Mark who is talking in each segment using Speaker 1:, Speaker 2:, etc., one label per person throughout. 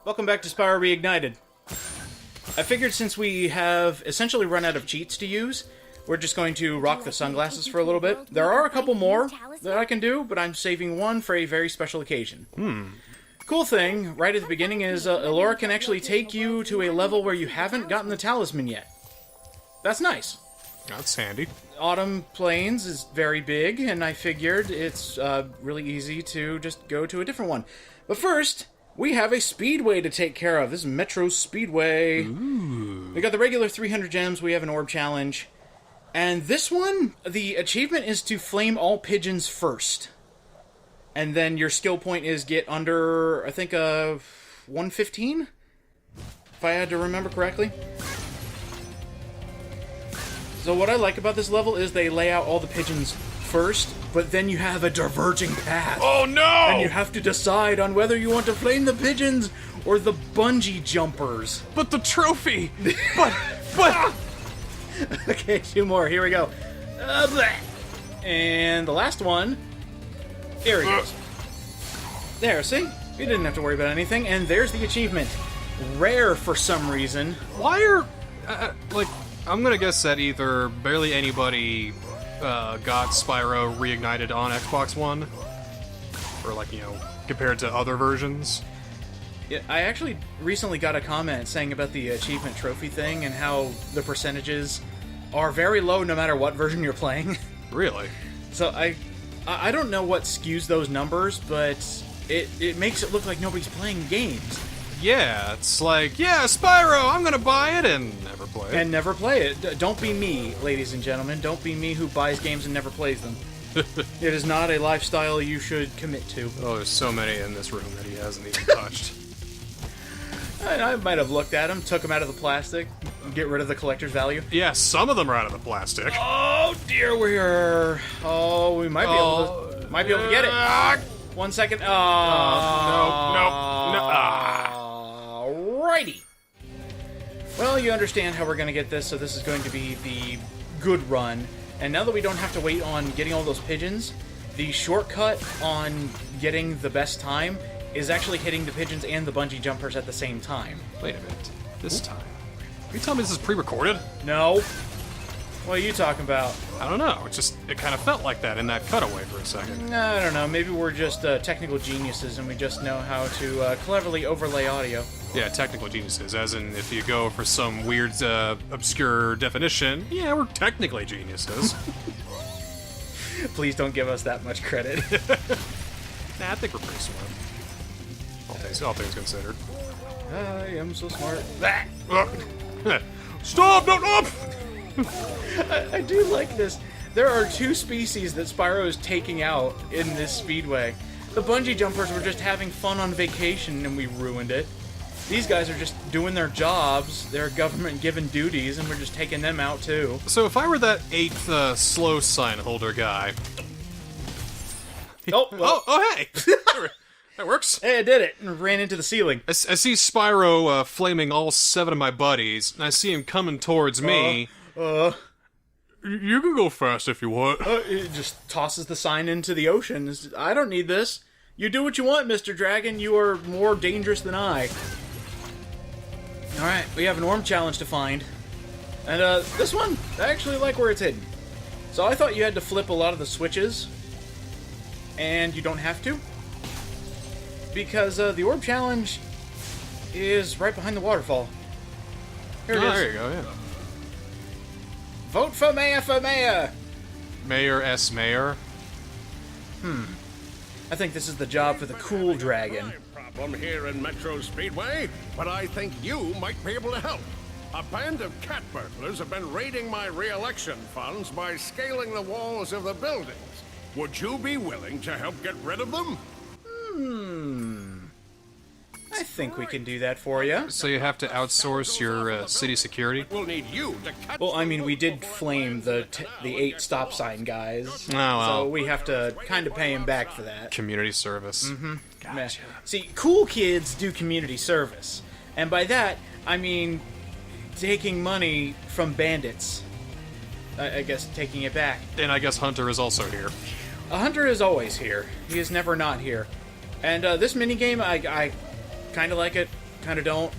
Speaker 1: Welcome back to Spyro Reignited. I figured since we have essentially run out of cheats to use, we're just going to rock the sunglasses for a little bit. There are a couple more that I can do, but I'm saving one for a very special occasion. Cool thing, right at the beginning, is Elora can actually take you to a level where you haven't gotten the talisman yet. That's nice.
Speaker 2: That's handy.
Speaker 1: Autumn Plains is very big, and I figured it's really easy to just go to a different one. But first, we have a Speedway to take care of. This is Metro Speedway.
Speaker 2: Ooh.
Speaker 1: We got the regular 300 gems, we have an orb challenge. And this one, the achievement is to flame all pigeons first. And then your skill point is get under, I think, 115? If I had to remember correctly. So what I like about this level is they lay out all the pigeons first, but then you have a diverging path.
Speaker 2: Oh no!
Speaker 1: And you have to decide on whether you want to flame the pigeons or the bungee jumpers.
Speaker 2: But the trophy! but...
Speaker 1: Okay, two more. Here we go. And the last one. Here he goes. There, see? You didn't have to worry about anything. And there's the achievement. Rare for some reason.
Speaker 2: Why are... I'm gonna guess that either barely anybody got Spyro Reignited on Xbox One. Or, compared to other versions.
Speaker 1: Yeah, I actually recently got a comment saying about the achievement trophy thing and how the percentages are very low no matter what version you're playing.
Speaker 2: Really?
Speaker 1: So I don't know what skews those numbers, but it makes it look like nobody's playing games.
Speaker 2: Yeah, it's like, yeah, Spyro, I'm gonna buy it and never play it.
Speaker 1: And never play it. Don't be me, ladies and gentlemen. Don't be me who buys games and never plays them. It is not a lifestyle you should commit to.
Speaker 2: Oh, there's so many in this room that he hasn't even touched.
Speaker 1: I might have looked at them, took them out of the plastic, get rid of the collector's value.
Speaker 2: Yeah, some of them are out of the plastic.
Speaker 1: Oh dear, we might be able to get it. 1 second.
Speaker 2: No.
Speaker 1: Alrighty. Well, you understand how we're going to get this, so this is going to be the good run. And now that we don't have to wait on getting all those pigeons, the shortcut on getting the best time is actually hitting the pigeons and the bungee jumpers at the same time.
Speaker 2: Wait a minute. This time. Are you telling me this is pre-recorded?
Speaker 1: No. What are you talking about?
Speaker 2: I don't know. It kind of felt like that in that cutaway for a second.
Speaker 1: I don't know. Maybe we're just technical geniuses and we just know how to cleverly overlay audio.
Speaker 2: Yeah, technical geniuses, as in if you go for some weird, obscure definition, yeah, we're technically geniuses.
Speaker 1: Please don't give us that much credit.
Speaker 2: Nah, I think we're pretty smart. All things considered.
Speaker 1: I am so smart.
Speaker 2: Stop! No, up!
Speaker 1: I do like this. There are two species that Spyro is taking out in this Speedway. The bungee jumpers were just having fun on vacation and we ruined it. These guys are just doing their jobs, their government-given duties, and we're just taking them out too.
Speaker 2: So if I were that 8th slow sign holder guy... hey! That works.
Speaker 1: Hey, I did it, and ran into the ceiling.
Speaker 2: I see Spyro flaming all 7 of my buddies, and I see him coming towards me. You can go fast if you want.
Speaker 1: It just tosses the sign into the ocean. I don't need this. You do what you want, Mr. Dragon. You are more dangerous than I. Alright, we have an orb challenge to find. And this one, I actually like where it's hidden. So I thought you had to flip a lot of the switches. And you don't have to. Because the orb challenge is right behind the waterfall. Here it is.
Speaker 2: There you go, yeah.
Speaker 1: Vote for Mayor for Mayor!
Speaker 2: Mayor S. Mayor?
Speaker 1: I think this is the job for the cool dragon.
Speaker 3: Problem here in Metro Speedway, but I think you might be able to help. A band of cat burglars have been raiding my re-election funds by scaling the walls of the buildings. Would you be willing to help get rid of them?
Speaker 1: I think we can do that for you.
Speaker 2: So you have to outsource your city security?
Speaker 3: We'll need you to cut.
Speaker 1: Well, I mean, we did flame the 8 stop sign guys.
Speaker 2: Oh, well.
Speaker 1: So we have to kind of pay him back for that.
Speaker 2: Community service.
Speaker 1: Gotcha. See, cool kids do community service. And by that, I mean taking money from bandits. I guess taking it back.
Speaker 2: And I guess Hunter is also here.
Speaker 1: A hunter is always here. He is never not here. And this minigame, I kind of like it. kind of don't.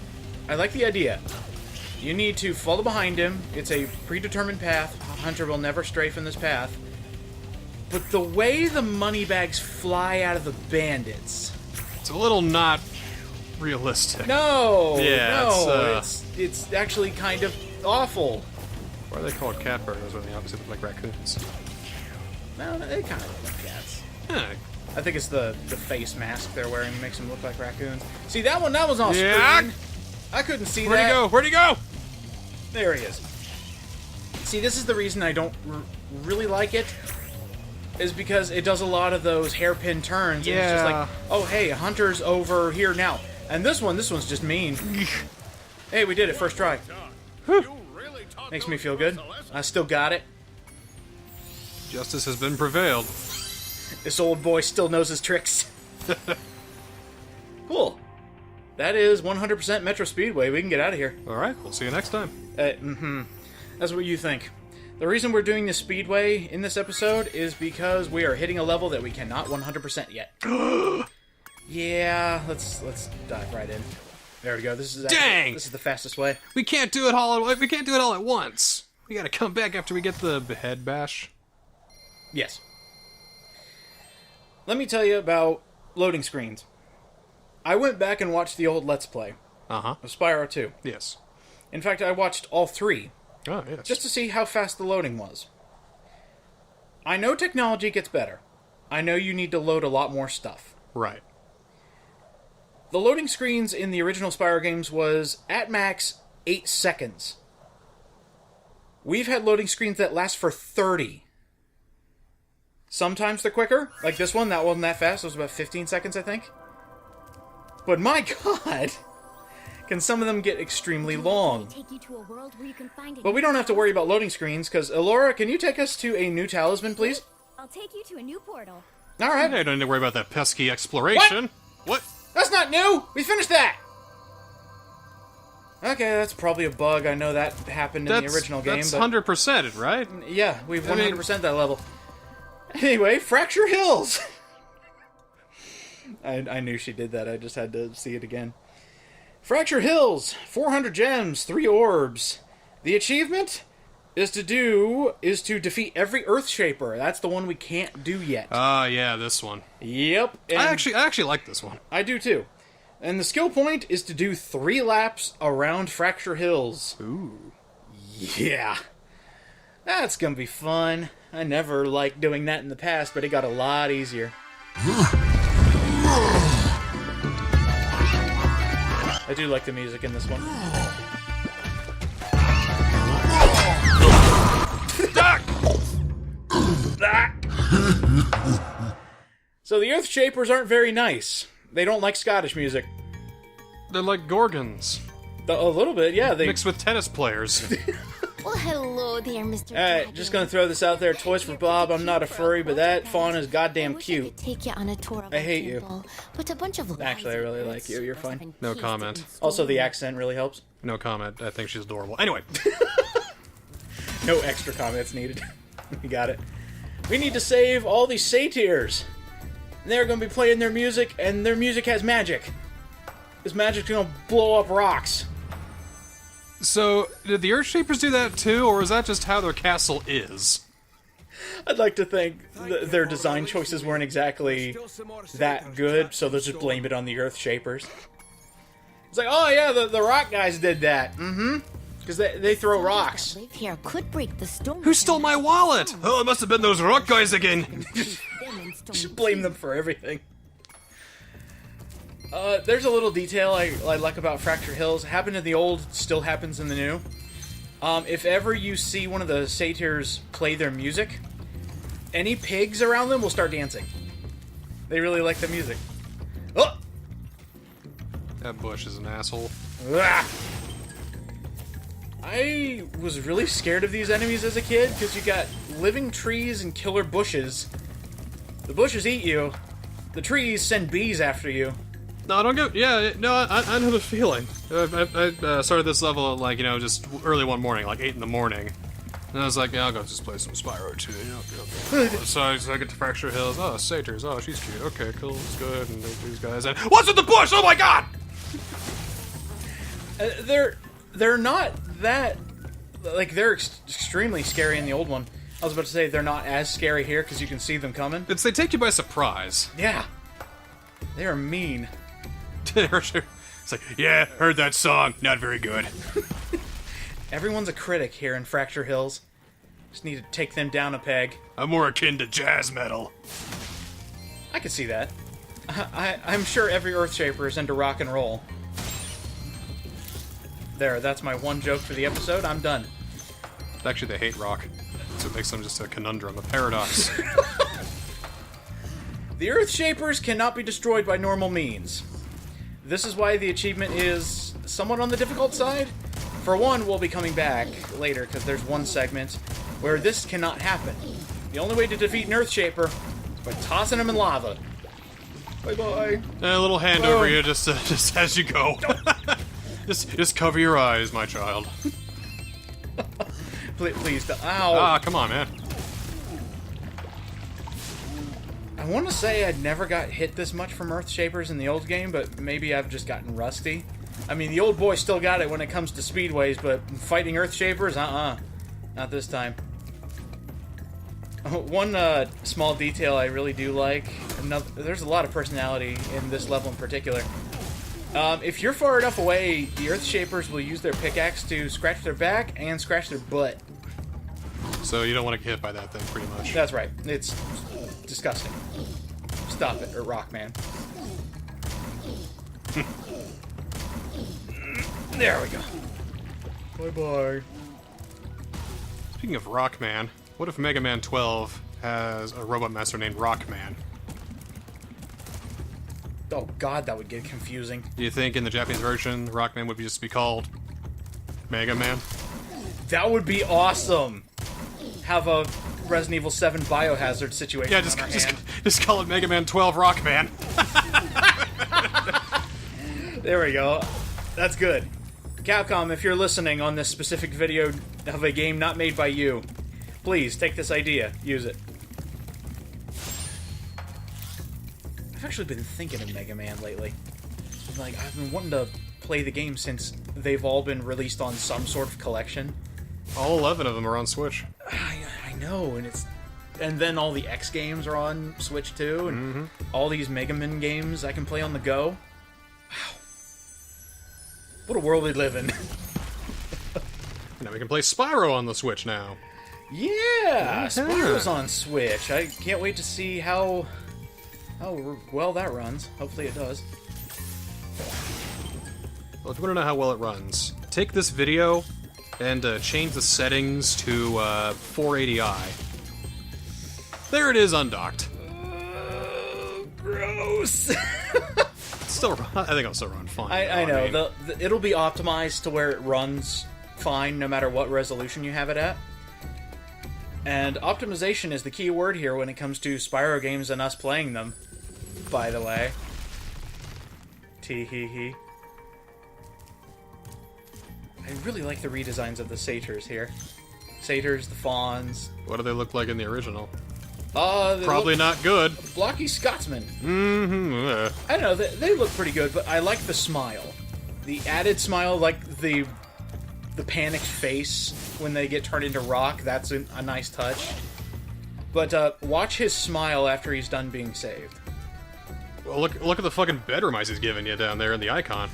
Speaker 1: I like the idea. You need to follow behind him. It's a predetermined path. A hunter will never stray from this path. But the way the money bags fly out of the bandits...
Speaker 2: It's a little not realistic.
Speaker 1: No!
Speaker 2: Yeah,
Speaker 1: no! It's actually kind of awful.
Speaker 2: Why are they called cat burglars when they obviously look like raccoons?
Speaker 1: No, they kind of look like cats.
Speaker 2: Huh.
Speaker 1: I think it's the face mask they're wearing that makes them look like raccoons. See, that was on
Speaker 2: Yeah.
Speaker 1: screen. I couldn't see
Speaker 2: Where'd
Speaker 1: that.
Speaker 2: he go? Where'd he go?
Speaker 1: There he is. See, this is the reason I don't really like it, is because it does a lot of those hairpin turns. And it's just like, oh, hey, Hunter's over here now. And this one's just mean. Hey, we did it, first try. Makes me feel good. I still got it.
Speaker 2: Justice has been prevailed.
Speaker 1: This old boy still knows his tricks. Cool. That is 100% Metro Speedway. We can get out of here.
Speaker 2: Alright, we'll see you next time.
Speaker 1: That's what you think. The reason we're doing the Speedway in this episode is because we are hitting a level that we cannot 100% yet. Yeah, let's dive right in. There we go. This is
Speaker 2: Dang!
Speaker 1: This is the fastest way.
Speaker 2: We can't do it all at once. We gotta come back after we get the head bash.
Speaker 1: Yes. Let me tell you about loading screens. I went back and watched the old Let's Play
Speaker 2: Uh-huh.
Speaker 1: of Spyro 2.
Speaker 2: Yes.
Speaker 1: In fact, I watched all 3
Speaker 2: Oh, yes.
Speaker 1: just to see how fast the loading was. I know technology gets better. I know you need to load a lot more stuff.
Speaker 2: Right.
Speaker 1: The loading screens in the original Spyro games was, at max, 8 seconds. We've had loading screens that last for 30. Sometimes they're quicker, like this one. That wasn't that fast. It was about 15 seconds, I think. But my god! Can some of them get extremely long. But we don't have to worry about loading screens, because, Elora, can you take us to a new talisman, please?
Speaker 4: I'll take you to a new portal.
Speaker 1: Alright.
Speaker 2: I don't need to worry about that pesky exploration. What?
Speaker 1: That's not new! We finished that! Okay, that's probably a bug. I know that happened in the original game,
Speaker 2: That's
Speaker 1: but...
Speaker 2: 100%, right?
Speaker 1: Yeah, we've 100% that level. Anyway, Fracture Hills! I knew she did that. I just had to see it again. Fracture Hills! 400 gems, 3 orbs. The achievement is to defeat every Earthshaper. That's the one we can't do yet.
Speaker 2: Yeah, this one.
Speaker 1: Yep.
Speaker 2: I actually like this one.
Speaker 1: I do too. And the skill point is to do 3 laps around Fracture Hills.
Speaker 2: Ooh.
Speaker 1: Yeah. That's gonna be fun. I never liked doing that in the past, but it got a lot easier. I do like the music in this one. So the Earthshapers aren't very nice. They don't like Scottish music.
Speaker 2: They're like Gorgons.
Speaker 1: A little bit, yeah. They
Speaker 2: Mixed with tennis players.
Speaker 4: Well, hello there, Mr.
Speaker 1: Alright, just gonna throw this out there. Toys for Bob. I'm not a furry, but that fawn is goddamn cute.
Speaker 4: Take you on a tour of
Speaker 1: I hate you.
Speaker 4: But a bunch of
Speaker 1: Actually, I really like you. You're fine.
Speaker 2: No comment.
Speaker 1: Also, the accent really helps.
Speaker 2: No comment. I think she's adorable. Anyway.
Speaker 1: No extra comments needed. We got it. We need to save all these satyrs. And they're gonna be playing their music, and their music has magic. This magic's gonna blow up rocks.
Speaker 2: So, did the Earthshapers do that too, or is that just how their castle is?
Speaker 1: I'd like to think their design choices weren't exactly that good, so they'll just blame it on the Earthshapers. It's like, oh yeah, the rock guys did that. Mm-hmm. Because they throw rocks.
Speaker 4: Here could break the storm.
Speaker 2: Who stole my wallet? Oh, it must have been those rock guys again.
Speaker 1: Just blame them for everything. There's a little detail I like about Fracture Hills. It happened in the old, still happens in the new. If ever you see one of the satyrs play their music, any pigs around them will start dancing. They really like the music. Oh!
Speaker 2: That bush is an asshole.
Speaker 1: Ah! I was really scared of these enemies as a kid, because you got living trees and killer bushes. The bushes eat you. The trees send bees after you.
Speaker 2: No, I don't get. Yeah, no, I know the feeling. I started this level at, like, just early one morning, like 8 in the morning. And I was like, yeah, I'll go just play some Spyro 2. So I get to Fracture Hills. Oh, Satyrs. Oh, she's cute. Okay, cool. It's good. And there's these guys. And what's in the bush? Oh my god!
Speaker 1: They're not that... Like, they're extremely scary in the old one. I was about to say they're not as scary here because you can see them coming.
Speaker 2: They take you by surprise.
Speaker 1: Yeah. They are mean.
Speaker 2: It's like, yeah, heard that song. Not very good.
Speaker 1: Everyone's a critic here in Fracture Hills. Just need to take them down a peg.
Speaker 2: I'm more akin to jazz metal.
Speaker 1: I can see that. I'm sure every Earthshaper is into rock and roll. There, that's my one joke for the episode. I'm done.
Speaker 2: Actually, they hate rock. So it makes them just a conundrum, a paradox.
Speaker 1: The Earthshapers cannot be destroyed by normal means. This is why the achievement is somewhat on the difficult side. For one, we'll be coming back later, because there's one segment where this cannot happen. The only way to defeat an Earthshaper is by tossing him in lava. Bye-bye.
Speaker 2: A little hand over you, just as you go. just cover your eyes, my child.
Speaker 1: Please, ow.
Speaker 2: Ah, come on, man.
Speaker 1: I want to say I'd never got hit this much from Earthshapers in the old game, but maybe I've just gotten rusty. I mean, the old boy still got it when it comes to Speedways, but fighting Earthshapers, not this time. One small detail I really do like, there's a lot of personality in this level in particular. If you're far enough away, the Earthshapers will use their pickaxe to scratch their back and scratch their butt.
Speaker 2: So you don't want to get hit by that thing, pretty much.
Speaker 1: That's right. It's disgusting. Stop it, or Rockman. There we go. Bye-bye.
Speaker 2: Speaking of Rockman, what if Mega Man 12 has a robot master named Rockman?
Speaker 1: Oh god, that would get confusing.
Speaker 2: Do you think in the Japanese version, Rockman would just be called Mega Man?
Speaker 1: That would be awesome! Have a Resident Evil 7 Biohazard situation
Speaker 2: Yeah,
Speaker 1: on our hand.
Speaker 2: just call it Mega Man 12 Rockman.
Speaker 1: There we go. That's good. Capcom, if you're listening on this specific video of a game not made by you, please take this idea, use it. I've actually been thinking of Mega Man lately. Like, I've been wanting to play the game since they've all been released on some sort of collection.
Speaker 2: All 11 of them are on Switch.
Speaker 1: I know, and then all the X games are on Switch too, and all these Mega Man games I can play on the go. Wow. What a world we live in.
Speaker 2: Now we can play Spyro on the Switch now.
Speaker 1: Yeah! Spyro's on Switch. I can't wait to see how well that runs. Hopefully it does.
Speaker 2: Well, if you want to know how well it runs, take this video and change the settings to 480i. There it is, undocked.
Speaker 1: Gross!
Speaker 2: I think it'll still run fine.
Speaker 1: I know.
Speaker 2: mean,
Speaker 1: it'll be optimized to where it runs fine no matter what resolution you have it at. And optimization is the key word here when it comes to Spyro games and us playing them, by the way. Tee-hee-hee. I really like the redesigns of the Satyrs here. Satyrs, the Fawns.
Speaker 2: what do they look like in the original?
Speaker 1: They
Speaker 2: Probably
Speaker 1: look
Speaker 2: not good.
Speaker 1: blocky Scotsmen.
Speaker 2: Mm-hmm.
Speaker 1: I don't know, they look pretty good, but I like the smile. The added smile, like the panicked face when they get turned into rock, that's a nice touch. But watch his smile after he's done being saved.
Speaker 2: Well, look at the fucking bedroom ice he's giving you down there in the icon.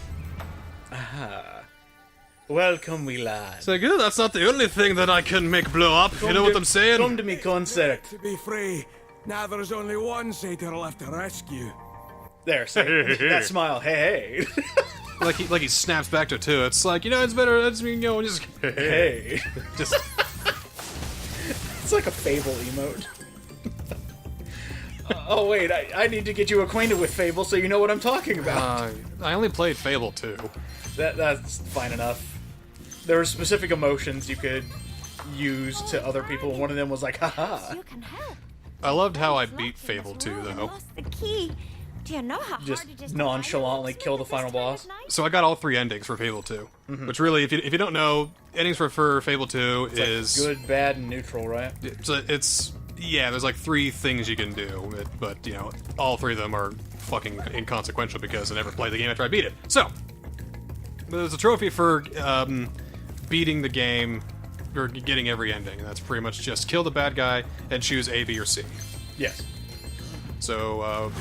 Speaker 1: Welcome, we lad.
Speaker 2: It's like, that's not the only thing that I can make blow up, you know what I'm saying?
Speaker 1: Come to me concert.
Speaker 5: To be free, now there's only one satyr left to rescue.
Speaker 1: There, see, that smile, hey, hey.
Speaker 2: like he snaps back to it too. It's like, it's better, just...
Speaker 1: Hey.
Speaker 2: Just...
Speaker 1: It's like a Fable emote. Oh wait, I need to get you acquainted with Fable so you know what I'm talking about.
Speaker 2: I only played Fable 2.
Speaker 1: That's fine enough. There were specific emotions you could use to other people, and one of them was like, haha.
Speaker 4: You can help.
Speaker 2: I loved how I beat Fable 2, though.
Speaker 4: Lost the key. Do you know how
Speaker 1: Just
Speaker 4: hard it is to
Speaker 1: nonchalantly
Speaker 4: find it?
Speaker 1: kill the final boss.
Speaker 2: So I got all 3 endings for Fable 2. Which really, if you don't know, endings for Fable 2 is...
Speaker 1: Good, bad, and neutral, right?
Speaker 2: There's like 3 things you can do, but all 3 of them are fucking inconsequential because I never played the game after I beat it. So, There's a trophy for beating the game, or getting every ending, and that's pretty much just kill the bad guy and choose A, B, or C.
Speaker 1: Yes.
Speaker 2: So,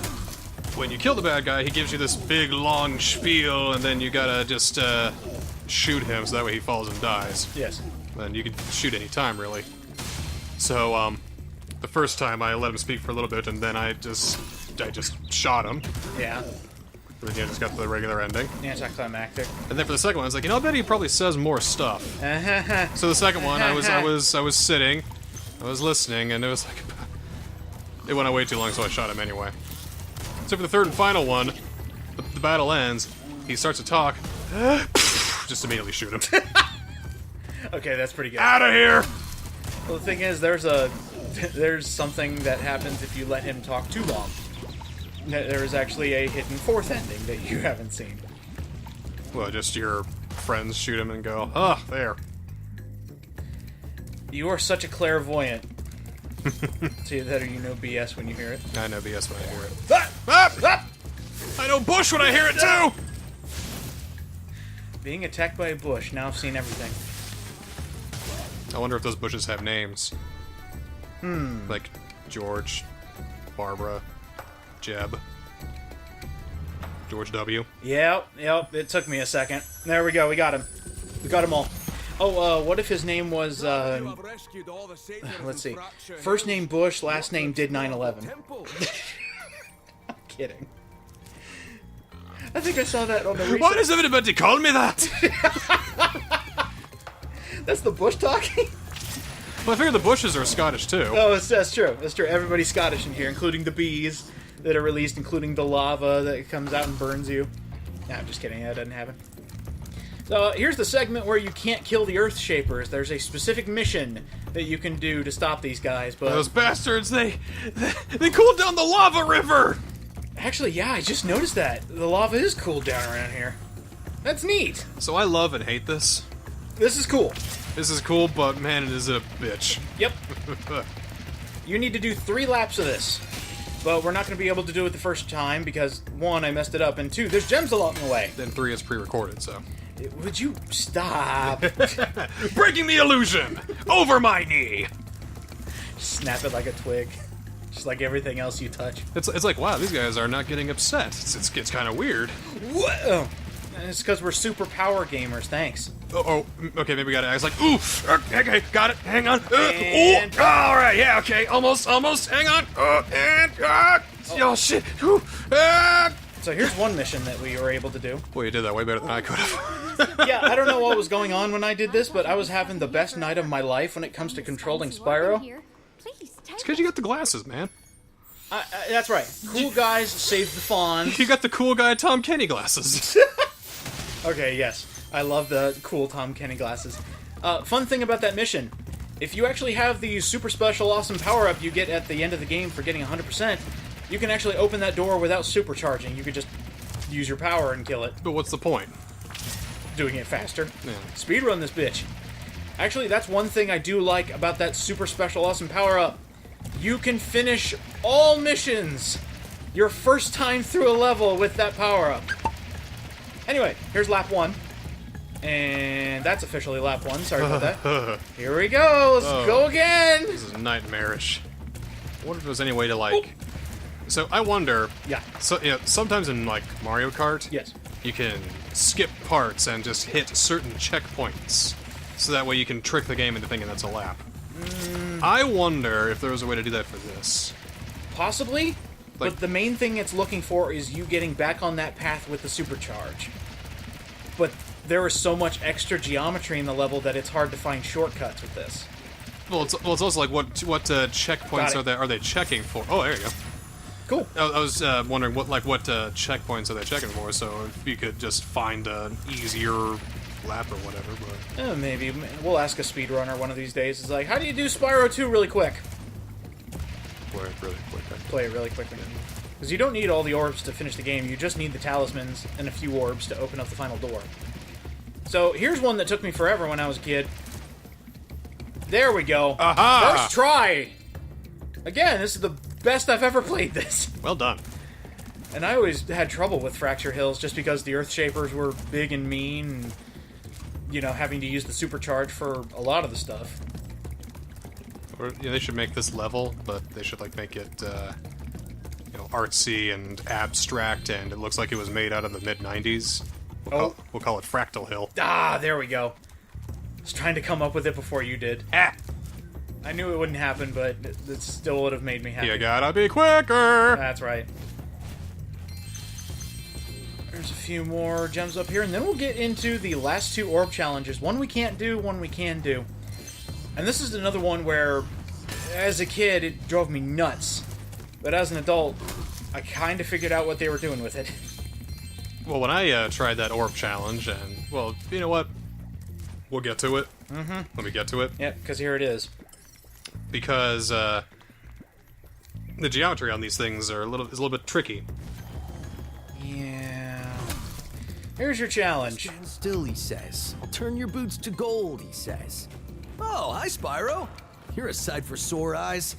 Speaker 2: when you kill the bad guy, he gives you this big, long spiel, and then you gotta just shoot him, so that way he falls and dies.
Speaker 1: Yes.
Speaker 2: And you can shoot any time, really. So, the first time I let him speak for a little bit, and then I just shot him.
Speaker 1: Yeah.
Speaker 2: And then I just got the regular ending.
Speaker 1: Anticlimactic.
Speaker 2: And then for the second one, I was like, you know, I bet he probably says more stuff. So the second one, I was sitting, I was listening, and it was like, it went on way too long, so I shot him anyway. So for the third and final one, the battle ends. He starts to talk, just immediately shoot him.
Speaker 1: Okay, that's pretty good.
Speaker 2: Out of here!
Speaker 1: Well, the thing is, there's something that happens if you let him talk too long. There is actually a hidden fourth ending that you haven't seen.
Speaker 2: Well, just your friends shoot him and go, oh, there.
Speaker 1: You are such a clairvoyant. See that, or you know BS when you hear it.
Speaker 2: I know BS when I hear it. I know Bush when I hear it too!
Speaker 1: Being attacked by a bush. Now I've seen everything.
Speaker 2: I wonder if those bushes have names. Like George, Barbara, Jeb, George W.
Speaker 1: Yep. It took me a second. There we go. We got him. We got them all. Oh, what if his name was, let's see. First name Bush, last name did 9/11. I'm kidding. I think I saw that on the research.
Speaker 2: Why does everybody call me that?
Speaker 1: That's the Bush talking?
Speaker 2: Well, I figure the Bushes are Scottish too.
Speaker 1: Oh, that's true. That's true. Everybody's Scottish in here, including the bees that are released, including the lava that comes out and burns you. Nah, I'm just kidding. That doesn't happen. So here's the segment where you can't kill the Earthshapers. There's a specific mission that you can do to stop these guys, but...
Speaker 2: Those bastards, they cooled down the lava river!
Speaker 1: Actually, yeah, I just noticed that. The lava is cooled down around here. That's neat.
Speaker 2: So I love and hate this.
Speaker 1: This is cool.
Speaker 2: This is cool, but man, it is a bitch.
Speaker 1: Yep. You need to do 3 laps of this. But we're not going to be able to do it the first time because, 1, I messed it up, and 2, there's gems along the way.
Speaker 2: Then 3 is pre-recorded, so...
Speaker 1: Would you stop?
Speaker 2: Breaking the illusion! Over my knee!
Speaker 1: Snap it like a twig. Just like everything else you touch.
Speaker 2: It's like, wow, these guys are not getting upset. It's kind of weird.
Speaker 1: What? Oh. It's because we're super power gamers, thanks.
Speaker 2: Oh, okay, maybe we gotta act like, oof, okay, got it, hang on.
Speaker 1: And-
Speaker 2: Alright, yeah, okay, almost, hang on. Oh, shit.
Speaker 1: So here's one mission that we were able to do.
Speaker 2: Well, you did that way better than I could have.
Speaker 1: Yeah, I don't know what was going on when I did this, but I was having the best night of my life when it comes to controlling Spyro.
Speaker 2: It's because you got the glasses, man.
Speaker 1: That's right. Cool guys save the fawns.
Speaker 2: You got the cool guy Tom Kenny glasses.
Speaker 1: Okay, yes. I love the cool Tom Kenny glasses. Fun thing about that mission, if you actually have the super special awesome power-up you get at the end of the game for getting 100%, you can actually open that door without supercharging. You could just use your power and kill it.
Speaker 2: But what's the point?
Speaker 1: Doing it faster.
Speaker 2: Yeah.
Speaker 1: Speedrun this bitch. Actually, that's one thing I do like about that super special awesome power-up. You can finish all missions your first time through a level with that power-up. Anyway, here's lap 1. And that's officially lap 1. Sorry about that. Here we go. Let's go again.
Speaker 2: This is nightmarish. I wonder if there's any way to, like... So, I wonder...
Speaker 1: Yeah.
Speaker 2: So, yeah, sometimes in, like, Mario Kart...
Speaker 1: Yes.
Speaker 2: You can skip parts and just hit certain checkpoints. So that way you can trick the game into thinking that's a lap. I wonder if there was a way to do that for this.
Speaker 1: Possibly.
Speaker 2: Like-
Speaker 1: But the main thing it's looking for is you getting back on that path with the supercharge. But there is so much extra geometry in the level that it's hard to find shortcuts with this.
Speaker 2: Well, it's also like what checkpoints are they checking for? Oh, there you go.
Speaker 1: Cool.
Speaker 2: I was wondering what checkpoints are they checking for? So if you could just find an easier lap or whatever. But
Speaker 1: Maybe. We'll ask a speedrunner one of these days. It's like, how do you do Spyro 2 really quick?
Speaker 2: play it really quick.
Speaker 1: Play it really quickly. Because you don't need all the orbs to finish the game. You just need the talismans and a few orbs to open up the final door. So here's one that took me forever when I was a kid. There we go.
Speaker 2: Aha!
Speaker 1: First try! Again, this is the best I've ever played this.
Speaker 2: Well done.
Speaker 1: And I always had trouble with Fracture Hills just because the Earthshapers were big and mean, and, you know, having to use the supercharge for a lot of the stuff.
Speaker 2: Or, they should make this level, but they should, like, make it, artsy and abstract, and it looks like it was made out of the mid-90s. We'll call it Fractal Hill.
Speaker 1: Ah, there we go. I was trying to come up with it before you did.
Speaker 2: Ah!
Speaker 1: I knew it wouldn't happen, but it still would have made me happy.
Speaker 2: You gotta be quicker!
Speaker 1: That's right. There's a few more gems up here, and then we'll get into the last 2 orb challenges. One we can't do, one we can do. And this is another one where, as a kid, it drove me nuts. But as an adult, I kind of figured out what they were doing with it.
Speaker 2: Well, when I tried that orb challenge, and, well, you know what? We'll get to it.
Speaker 1: Mm-hmm.
Speaker 2: Let me get to it.
Speaker 1: Yep, because here it is.
Speaker 2: Because, the geometry on these things is a little bit tricky.
Speaker 1: Yeah. Here's your challenge.
Speaker 6: Stand still, he says. I'll turn your boots to gold, he says. Oh, hi, Spyro. You're a sight for sore eyes.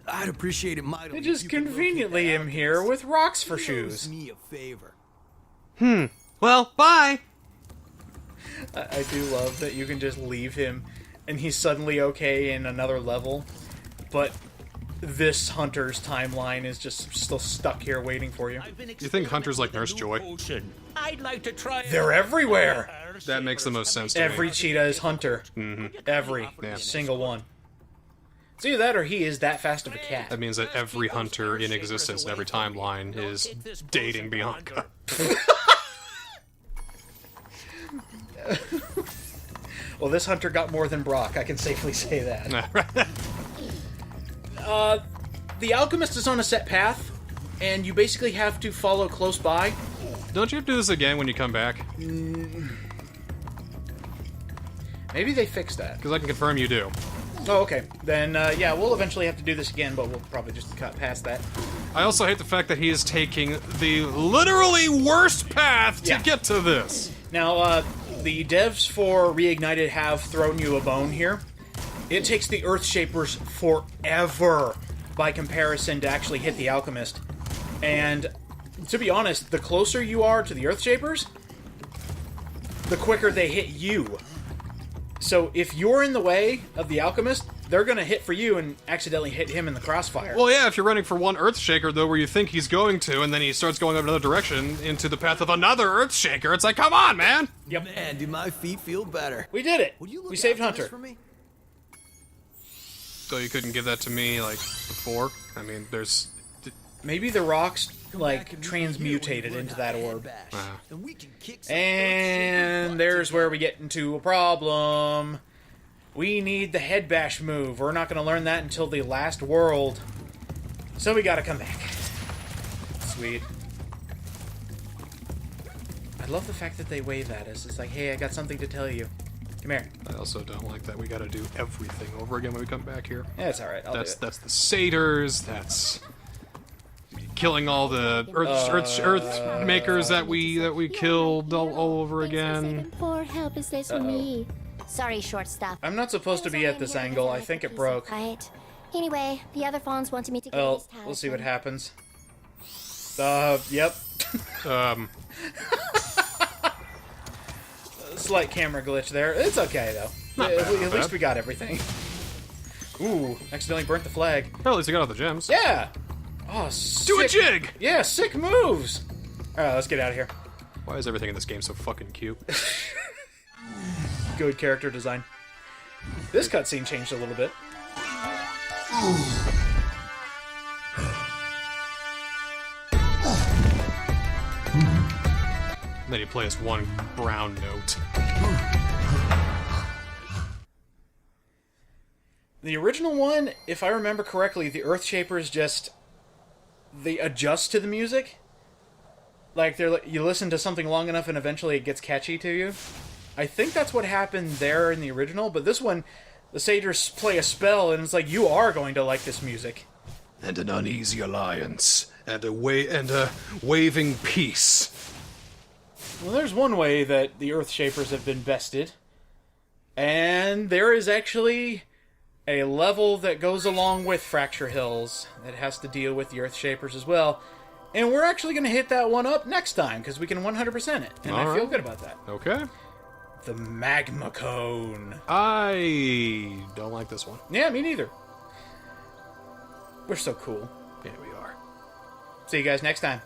Speaker 6: I'd appreciate it mightily.
Speaker 1: I just conveniently am here with rocks for shoes.
Speaker 6: Me a favor.
Speaker 2: Well, bye!
Speaker 1: I do love that you can just leave him and he's suddenly okay in another level, but this Hunter's timeline is just still stuck here waiting for you.
Speaker 2: You think Hunter's like Nurse Joy?
Speaker 5: I'd like to try.
Speaker 1: They're everywhere!
Speaker 2: That makes the most sense to me.
Speaker 1: Every cheetah is Hunter. Every single one. It's either that or he is that fast of a cat.
Speaker 2: That means that every hunter in existence in every timeline is dating Bianca.
Speaker 1: Well, this Hunter got more than Brock, I can safely say that. The Alchemist is on a set path, and you basically have to follow close by.
Speaker 2: Don't you have to do this again when you come back?
Speaker 1: Maybe they fixed that.
Speaker 2: Because I can confirm you do.
Speaker 1: Oh, okay. Then, yeah, we'll eventually have to do this again, but we'll probably just cut past that.
Speaker 2: I also hate the fact that he is taking the literally worst path to get to this.
Speaker 1: Now, the devs for Reignited have thrown you a bone here. It takes the Earthshapers forever, by comparison, to actually hit the Alchemist. And, to be honest, the closer you are to the Earthshapers, the quicker they hit you. So, if you're in the way of the Alchemist, they're gonna hit for you and accidentally hit him in the crossfire.
Speaker 2: Well, yeah, if you're running for one Earthshaker, though, where you think he's going to, and then he starts going over another direction into the path of another Earthshaker, it's like, come on, man!
Speaker 1: Yep.
Speaker 6: Man, do my feet feel better.
Speaker 1: We did it!
Speaker 6: Would you look
Speaker 1: We saved
Speaker 6: after
Speaker 1: Hunter.
Speaker 6: this for me?
Speaker 2: So you couldn't give that to me, like, before? I mean, there's...
Speaker 1: Maybe the rocks, like, transmutated into that orb.
Speaker 6: And we can kick some
Speaker 1: And there's where we get into a problem. We need the head bash move. We're not going to learn that until the last world. So we got to come back. Sweet. I love the fact that they wave at us. It's like, hey, I got something to tell you. Come here.
Speaker 2: I also don't like that we gotta do everything over again when we come back here.
Speaker 1: Yeah, it's alright. I'll do it.
Speaker 2: That's the Satyrs, that's... killing all the Earth makers that we killed all over again.
Speaker 7: For help is this for me? Sorry, short stuff.
Speaker 1: I'm not supposed to be at this angle. I think it broke.
Speaker 7: Right. Anyway, the other fawns wanted me to get
Speaker 1: Well,
Speaker 7: this
Speaker 1: we'll see what
Speaker 7: talisman.
Speaker 1: happens. Yep. Slight camera glitch there. It's okay, though. At least we got everything. Ooh, accidentally burnt the flag.
Speaker 2: Well, at least we got all the gems.
Speaker 1: Yeah! Oh, sick.
Speaker 2: Do a jig!
Speaker 1: Yeah, sick moves! Alright, let's get out of here.
Speaker 2: Why is everything in this game so fucking cute?
Speaker 1: Good character design. This cutscene changed a little bit.
Speaker 2: Then you play as one brown note.
Speaker 1: The original one, if I remember correctly, the Earthshapers just... they adjust to the music. Like, you listen to something long enough and eventually it gets catchy to you. I think that's what happened there in the original, but this one, the Satyrs play a spell and it's like, you are going to like this music.
Speaker 2: And an uneasy alliance. And a waving peace.
Speaker 1: Well, there's one way that the Earthshapers have been bested. And there is actually a level that goes along with Fracture Hills that has to deal with the Earthshapers as well. And we're actually going to hit that one up next time, because we can 100% it. And I feel good about that.
Speaker 2: Okay.
Speaker 1: The Magma Cone.
Speaker 2: I don't like this one.
Speaker 1: Yeah, me neither. We're so cool.
Speaker 2: Yeah, we are.
Speaker 1: See you guys next time.